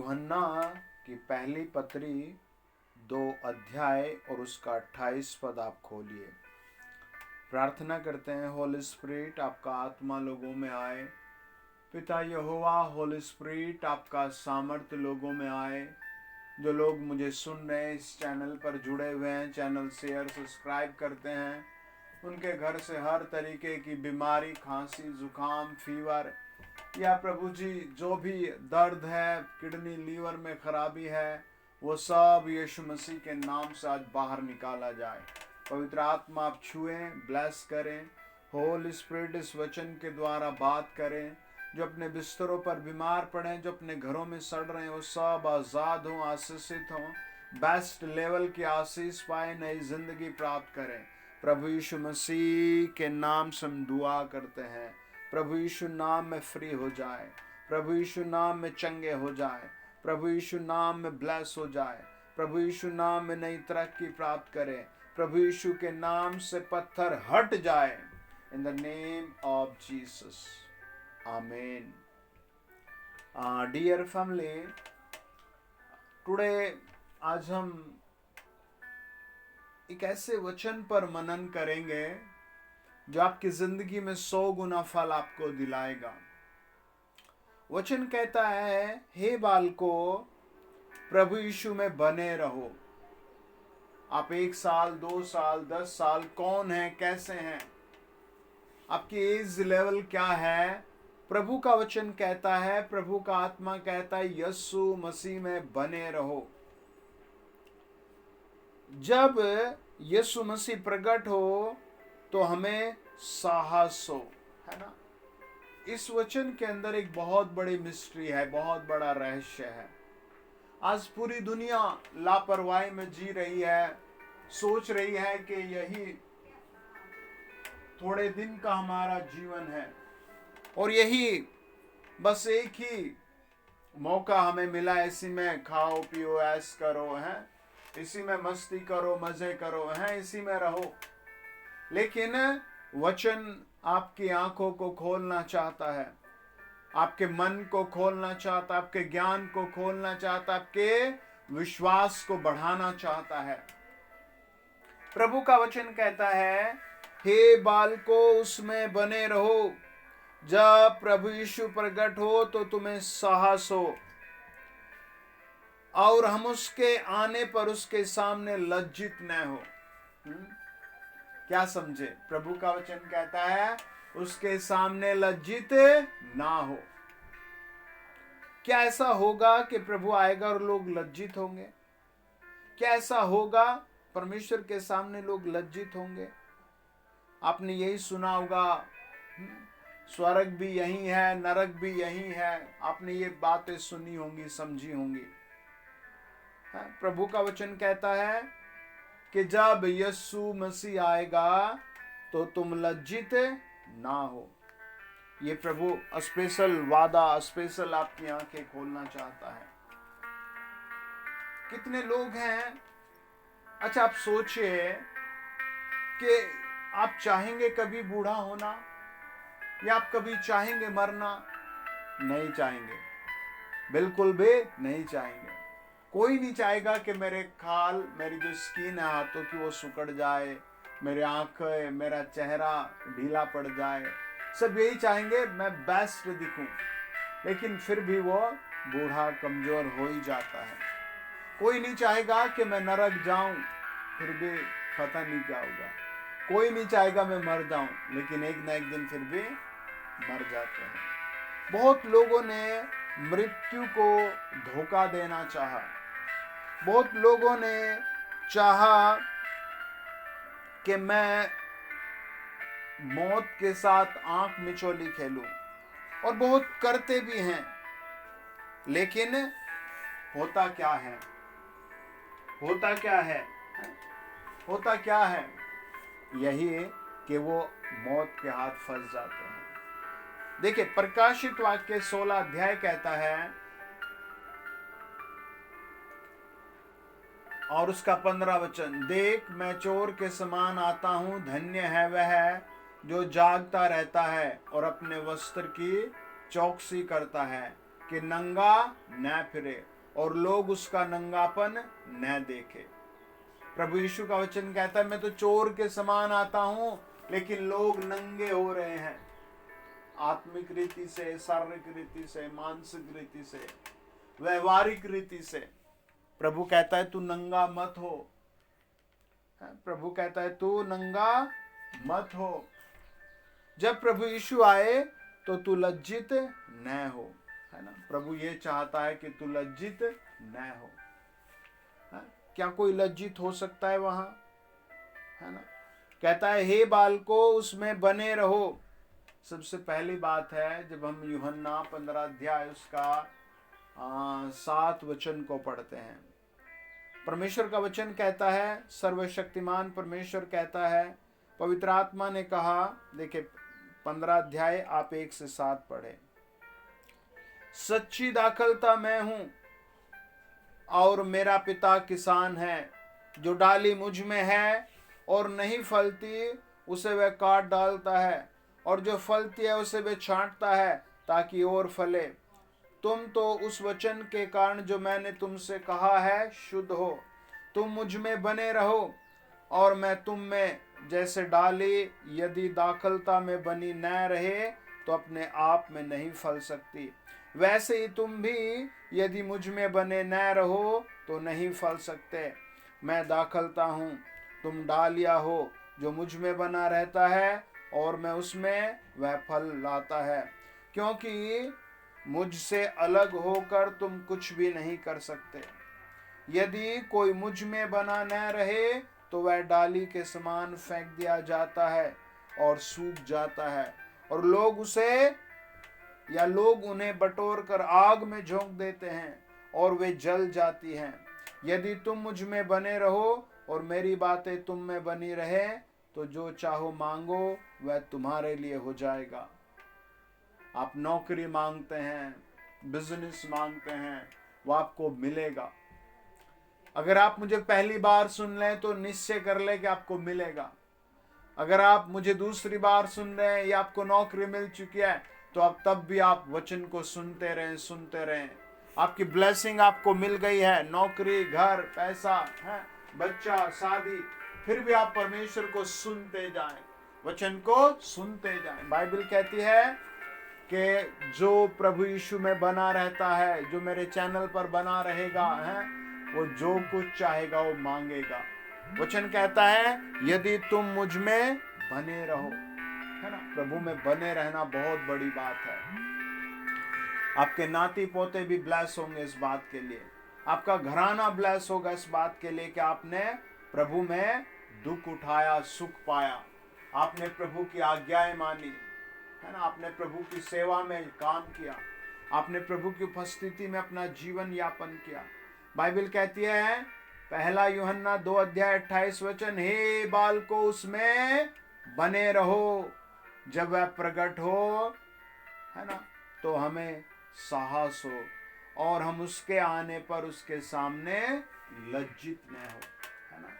यूहन्ना की पहली पत्री 2 अध्याय और उसका 28 पद आप खोलिए। प्रार्थना करते हैं, होली स्पिरिट आपका आत्मा लोगों में आए। पिता यहोवा, होली स्पिरिट आपका सामर्थ्य लोगों में आए। जो लोग मुझे सुन रहे हैं, इस चैनल पर जुड़े हुए हैं, चैनल शेयर सब्सक्राइब करते हैं, उनके घर से हर तरीके की बीमारी, खांसी, जुकाम, फीवर या प्रभु जी जो भी दर्द है, किडनी लीवर में खराबी है, वो सब यीशु मसीह के नाम से आज बाहर निकाला जाए। पवित्र आत्मा आप छुएं, ब्लेस करें। होली स्पिरिट इस वचन के द्वारा बात करें। जो अपने बिस्तरों पर बीमार पड़े, जो अपने घरों में सड़ रहे हैं, वो सब आज़ाद हों, आशीषित हों, बेस्ट लेवल की आशीष पाए, नई जिंदगी प्राप्त करें। प्रभु यीशु मसीह के नाम से हम दुआ करते हैं। प्रभु यीशु नाम में फ्री हो जाए, प्रभु यीशु नाम में चंगे हो जाए, प्रभु यीशु नाम में ब्लेस हो जाए, प्रभु यीशु नाम में नई तरक्की प्राप्त करें, प्रभु यीशु के नाम से पत्थर हट जाए। In the name of Jesus, आमीन। डियर फैमिली, टुडे आज हम एक ऐसे वचन पर मनन करेंगे जो आपकी जिंदगी में 100 गुना फल आपको दिलाएगा। वचन कहता है, हे बालको, प्रभु यीशु में बने रहो। आप 1 साल, 2 साल, 10 साल कौन है, कैसे हैं, आपकी एज लेवल क्या है, प्रभु का वचन कहता है, प्रभु का आत्मा कहता है, यीशु मसीह में बने रहो। जब यीशु मसीह प्रकट हो तो हमें साहस हो, है ना। इस वचन के अंदर एक बहुत बड़ी मिस्ट्री है, बहुत बड़ा रहस्य है। आज पूरी दुनिया लापरवाही में जी रही है, सोच रही है कि यही थोड़े दिन का हमारा जीवन है और यही बस एक ही मौका हमें मिला, इसी में खाओ पियो ऐश करो, है, इसी में मस्ती करो, मजे करो, है, इसी में रहो। लेकिन वचन आपकी आंखों को खोलना चाहता है, आपके मन को खोलना चाहता है, आपके ज्ञान को खोलना चाहता है, आपके विश्वास को बढ़ाना चाहता है। प्रभु का वचन कहता है, हे बालको, उसमें बने रहो। जब प्रभु यीशु प्रकट हो तो तुम्हें साहस हो और हम उसके आने पर उसके सामने लज्जित न हो। क्या समझे? प्रभु का वचन कहता है, उसके सामने लज्जित ना हो। क्या ऐसा होगा कि प्रभु आएगा और लोग लज्जित होंगे? क्या ऐसा होगा परमेश्वर के सामने लोग लज्जित होंगे? आपने यही सुना होगा, स्वर्ग भी यही है, नरक भी यही है। आपने ये बातें सुनी होंगी, समझी होंगी। प्रभु का वचन कहता है कि जब यीशु मसीह आएगा तो तुम लज्जित ना हो। ये प्रभु स्पेशल वादा, स्पेशल आपकी आंखें खोलना चाहता है। कितने लोग हैं, अच्छा आप सोचिए कि आप चाहेंगे कभी बूढ़ा होना या आप कभी चाहेंगे मरना? नहीं चाहेंगे, बिल्कुल भी नहीं चाहेंगे। कोई नहीं चाहेगा कि मेरे खाल, मेरी जो स्किन है हाथों की, वो सिकुड़ जाए, मेरे आंखें, मेरा चेहरा ढीला पड़ जाए। सब यही चाहेंगे मैं बेस्ट दिखूं, लेकिन फिर भी वो बूढ़ा कमजोर हो ही जाता है। कोई नहीं चाहेगा कि मैं नरक जाऊं, फिर भी पता नहीं क्या होगा। कोई नहीं चाहेगा मैं मर जाऊं, लेकिन एक ना एक दिन फिर भी मर जाते हैं। बहुत लोगों ने मृत्यु को धोखा देना चाहा। बहुत लोगों ने चाहा कि मैं मौत के साथ आंख मिचौली खेलूं, और बहुत करते भी हैं। लेकिन होता क्या है? होता क्या है? होता क्या है? यही है कि वो मौत के हाथ फंस जाते हैं। देखिए, प्रकाशित वाक्य 16 अध्याय कहता है और उसका 15 वचन, देख मैं चोर के समान आता हूं, धन्य है वह जो जागता रहता है और अपने वस्त्र की चौकसी करता है कि नंगा न फिरे और लोग उसका नंगापन न देखे। प्रभु यीशु का वचन कहता है, मैं तो चोर के समान आता हूं, लेकिन लोग नंगे हो रहे हैं, आत्मिक रीति से, शारीरिक रीति से, मानसिक रीति से, व्यवहारिक रीति से। प्रभु कहता है तू नंगा मत हो। प्रभु कहता है तू नंगा मत हो। जब प्रभु यीशु आए तो तू लज्जित न हो, है ना। प्रभु ये चाहता है कि तू लज्जित न हो। क्या कोई लज्जित हो सकता है वहां, है ना। कहता है हे बालको उसमें बने रहो। सबसे पहली बात है, जब हम यूहन्ना 15 अध्याय उसका 7 वचन को पढ़ते हैं, परमेश्वर का वचन कहता है, सर्वशक्तिमान परमेश्वर कहता है, पवित्र आत्मा ने कहा, देखिए 15 अध्याय आप 1 से 7 पढ़े, सच्ची दाखलता मैं हूं और मेरा पिता किसान है। जो डाली मुझ में है और नहीं फलती उसे वह काट डालता है, और जो फलती है उसे वह छांटता है ताकि और फले। तुम तो उस वचन के कारण जो मैंने तुमसे कहा है शुद्ध हो। तुम मुझ में बने रहो और मैं तुम में। जैसे डाली यदि दाखलता में बनी न रहे तो अपने आप में नहीं फल सकती, वैसे ही तुम भी यदि मुझ में बने न रहो तो नहीं फल सकते। मैं दाखलता हूँ, तुम डालियाँ हो। जो मुझ में बना रहता है और मैं उसमें, वह फल लाता है, क्योंकि मुझसे अलग होकर तुम कुछ भी नहीं कर सकते। यदि कोई मुझ में बना न रहे तो वह डाली के समान फेंक दिया जाता है और सूख जाता है, और लोग उन्हें बटोर कर आग में झोंक देते हैं और वे जल जाती हैं। यदि तुम मुझ में बने रहो और मेरी बातें तुम में बनी रहे तो जो चाहो मांगो वह तुम्हारे लिए हो जाएगा। आप नौकरी मांगते हैं, बिजनेस मांगते हैं, वो आपको मिलेगा। अगर आप मुझे पहली बार सुन लें तो निश्चय कर ले कि आपको मिलेगा। अगर आप मुझे दूसरी बार सुन रहे हैं या आपको नौकरी मिल चुकी है तो आप तब भी आप वचन को सुनते रहें। आपकी ब्लेसिंग आपको मिल गई है, नौकरी, घर, पैसा है, बच्चा, शादी, फिर भी आप परमेश्वर को सुनते जाएं, वचन को सुनते जाएं। बाइबल कहती है कि जो प्रभु यीशु में बना रहता है, जो मेरे चैनल पर बना रहेगा, है वो जो कुछ चाहेगा वो मांगेगा। वचन कहता है यदि तुम मुझ में बने रहो, है ना। प्रभु में बने रहना बहुत बड़ी बात है। आपके नाती पोते भी ब्लेस होंगे इस बात के लिए, आपका घराना ब्लेस होगा इस बात के लिए कि आपने प्रभु में दुख उठाया, सुख पाया, आपने प्रभु की आज्ञाएं मानी, है ना। आपने प्रभु की सेवा में काम किया, आपने प्रभु की उपस्थिति में अपना जीवन यापन किया। बाइबल कहती है 1 यूहन्ना 2 अध्याय 28 वचन, हे बालको उसमें बने रहो, जब वह प्रकट हो, है ना, तो हमें साहस हो और हम उसके आने पर उसके सामने लज्जित न हो, है ना।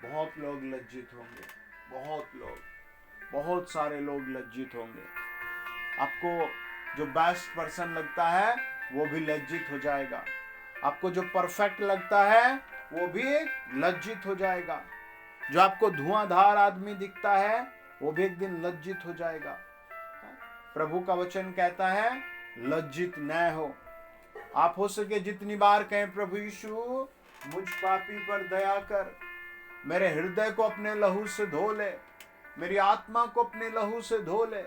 बहुत लोग लज्जित होंगे, बहुत सारे लोग लज्जित होंगे। आपको जो बेस्ट पर्सन लगता है वो भी लज्जित हो जाएगा, आपको जो परफेक्ट लगता है वो भी लज्जित हो जाएगा, जो आपको धुआंधार आदमी दिखता है वो भी एक दिन लज्जित हो जाएगा। प्रभु का वचन कहता है लज्जित न हो। आप हो सके जितनी बार कहें, प्रभु यीशु मुझ पापी पर दया कर, मेरे हृदय को अपने लहू से धो ले, मेरी आत्मा को अपने लहू से धो ले,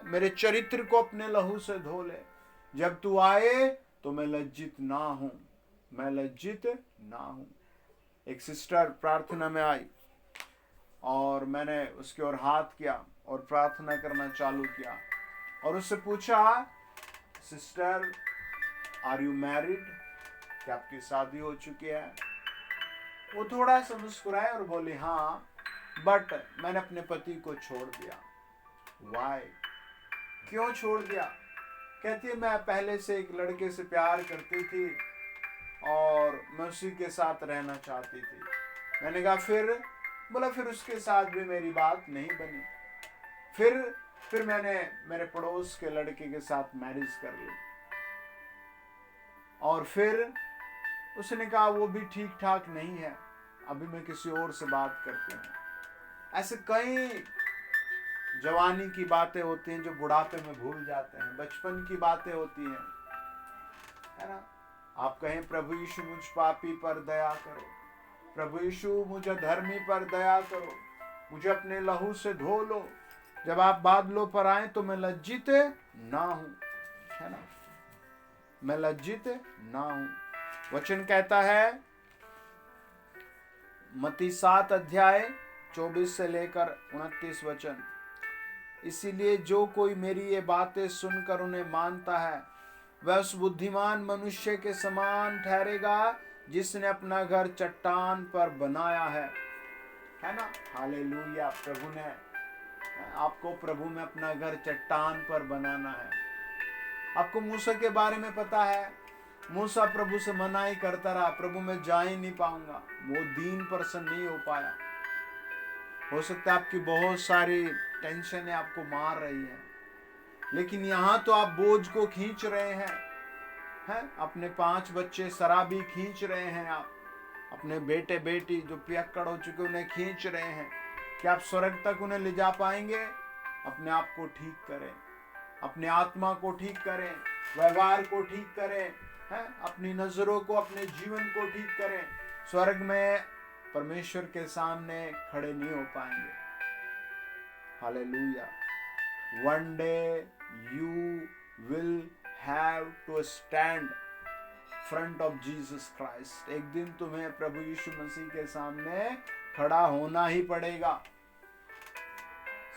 मेरे चरित्र को अपने लहू से धो ले। जब तू आए तो मैं लज्जित ना हूं, मैं लज्जित ना हूं। एक सिस्टर प्रार्थना में आई और मैंने उसकी ओर हाथ किया और प्रार्थना करना चालू किया और उससे पूछा, सिस्टर आर यू मैरिड, क्या आपकी शादी हो चुकी है? वो थोड़ा सा मुस्कुराए और बोली हाँ, बट मैंने अपने पति को छोड़ दिया। वाई, क्यों छोड़ दिया? कहती है मैं पहले से एक लड़के से प्यार करती थी और मैं उसी के साथ रहना चाहती थी। मैंने कहा फिर? बोला फिर उसके साथ भी मेरी बात नहीं बनी, फिर मैंने मेरे पड़ोस के लड़के के साथ मैरिज कर ली। और फिर उसने कहा वो भी ठीक ठाक नहीं है, अभी मैं किसी और से बात करती हूँ। ऐसे कई जवानी की बातें होती हैं जो बुढ़ापे में भूल जाते हैं, बचपन की बातें होती हैं, है ना। आप कहें प्रभु यीशु मुझ पापी पर दया करो, प्रभु यीशु मुझ अधर्मी पर दया करो, मुझे अपने लहू से धो लो, जब आप बादलों पर आए तो मैं लज्जित ना हूं, है ना, मैं लज्जित ना हूं। वचन कहता है मत्ती 7 अध्याय 24 से लेकर 29 वचन, इसीलिए जो कोई मेरी ये बातें सुनकर उन्हें मानता है वह उस बुद्धिमान मनुष्य के समान ठहरेगा जिसने अपना घर चट्टान पर बनाया है ना। हालेलुया। प्रभु ने आपको, प्रभु में अपना घर चट्टान पर बनाना है। आपको मूसा के बारे में पता है, मूसा प्रभु से मनाही करता रहा, प्रभु मैं जा ही नहीं पाऊंगा, वो दीन पर्सन नहीं हो पाया। हो सकता है आपकी बहुत सारी टेंशन है आपको मार रही है, लेकिन यहां तो आप बोझ को खींच रहे हैं, अपने 5 बच्चे शराबी खींच रहे हैं, आप अपने बेटे बेटी जो पियक्कड़ हो चुके उन्हें खींच रहे हैं। क्या आप स्वर्ग तक उन्हें ले जा पाएंगे? अपने आप को ठीक करें, अपने आत्मा को ठीक करें, व्यवहार को ठीक करें, अपनी नजरों को, अपने जीवन को ठीक करें। स्वर्ग में परमेश्वर के सामने खड़े नहीं हो पाएंगे। Hallelujah. One day you will have to stand front of Jesus Christ. एक दिन तुम्हें प्रभु यीशु मसीह के सामने खड़ा होना ही पड़ेगा।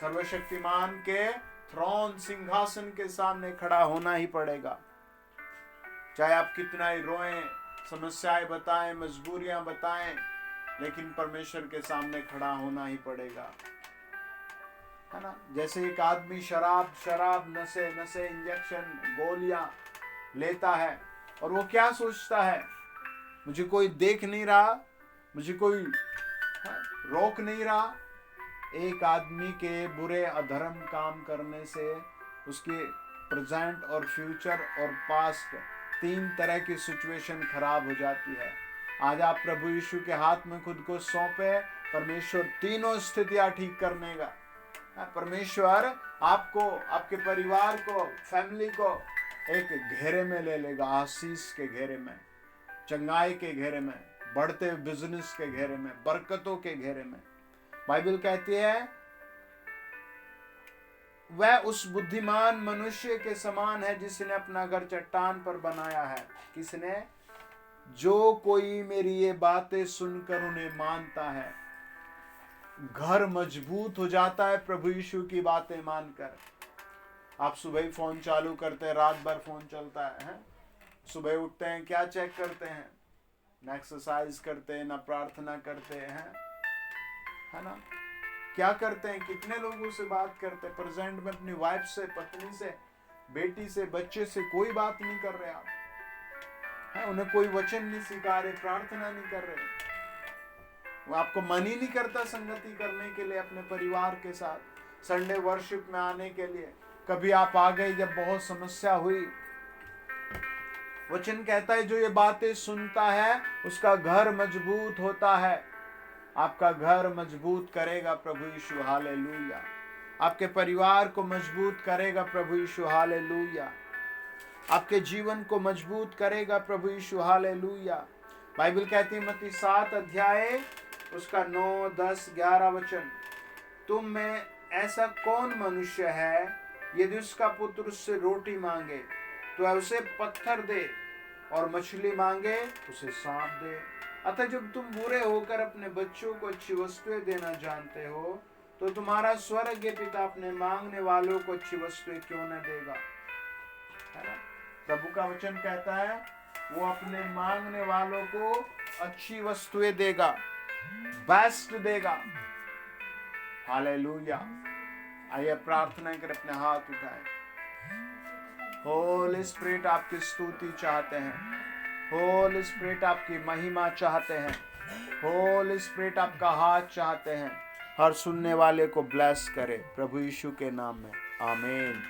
सर्वशक्तिमान के थ्रोन, सिंहासन के सामने खड़ा होना ही पड़ेगा। चाहे आप कितना ही रोएं, समस्याएं बताएं, मजबूरियां बताएं, लेकिन परमेश्वर के सामने खड़ा होना ही पड़ेगा, है ना। जैसे एक आदमी शराब नशे इंजेक्शन गोलियां लेता है और वो क्या सोचता है, मुझे कोई देख नहीं रहा, मुझे कोई रोक नहीं रहा। एक आदमी के बुरे अधर्म काम करने से उसके प्रेजेंट और फ्यूचर और पास्ट 3 तरह की सिचुएशन खराब हो जाती है। आज आप प्रभु यीशु के हाथ में खुद को सौंपे, परमेश्वर तीनों स्थितियां ठीक करने का। परमेश्वर आपको, आपके परिवार को, फैमिली को एक घेरे में ले लेगा, आशीष के घेरे में, चंगाई के घेरे में, बढ़ते बिजनेस के घेरे में, बरकतों के घेरे में। बाइबल कहती है वह उस बुद्धिमान मनुष्य के समान है जिसने अपना घर चट्टान पर बनाया है। किसने? जो कोई मेरी ये बातें सुनकर उन्हें मानता है। घर मजबूत हो जाता है प्रभु यीशु की बातें मानकर। आप सुबह ही फोन चालू करते हैं, रात भर फोन चलता है? सुबह उठते हैं, क्या चेक करते हैं? ना एक्सरसाइज करते हैं, ना प्रार्थना करते हैं, है ना। क्या करते हैं? कितने लोगों से बात करते हैं? प्रेजेंट में अपनी वाइफ से, पत्नी से, बेटी से, बच्चे से कोई बात नहीं कर रहे आप, है? उन्हें कोई वचन नहीं सिखा रहे, प्रार्थना नहीं कर रहे, वो आपको मन ही नहीं करता संगति करने के लिए अपने परिवार के साथ, संडे वर्शिप में आने के लिए। कभी आप आ गए जब बहुत समस्या हुई। वचन कहता है जो ये बातें सुनता है उसका घर मजबूत होता है। आपका घर मजबूत करेगा प्रभु यीशु, हालेलुया। आपके परिवार को मजबूत करेगा प्रभु यीशु, हालेलुया। आपके जीवन को मजबूत करेगा प्रभु यीशु, हालेलुया। बाइबल कहती है मत्ती 7 अध्याय उसका 9, 10, 11 वचन, तुम में ऐसा कौन मनुष्य है यदि उसका पुत्र उससे रोटी मांगे तो उसे पत्थर दे, और मछली मांगे उसे सांप दे? अतः जब तुम बुरे होकर अपने बच्चों को अच्छी वस्तुएं देना जानते हो तो तुम्हारा स्वर्गीय पिता अपने मांगने वालों को अच्छी वस्तुएं क्यों न देगा, है ना। प्रभु का वचन कहता है वो अपने मांगने वालों को अच्छी वस्तुएं देगा, बेस्ट देगा, हालेलुया। आइए प्रार्थना कर अपने हाथ उठाएं। होली स्पिरिट आपकी स्तुति चाहते हैं, होली स्पिरिट आपकी महिमा चाहते हैं, होली स्पिरिट आपका हाथ चाहते हैं। हर सुनने वाले को ब्लेस करे प्रभु यीशु के नाम में, आमीन।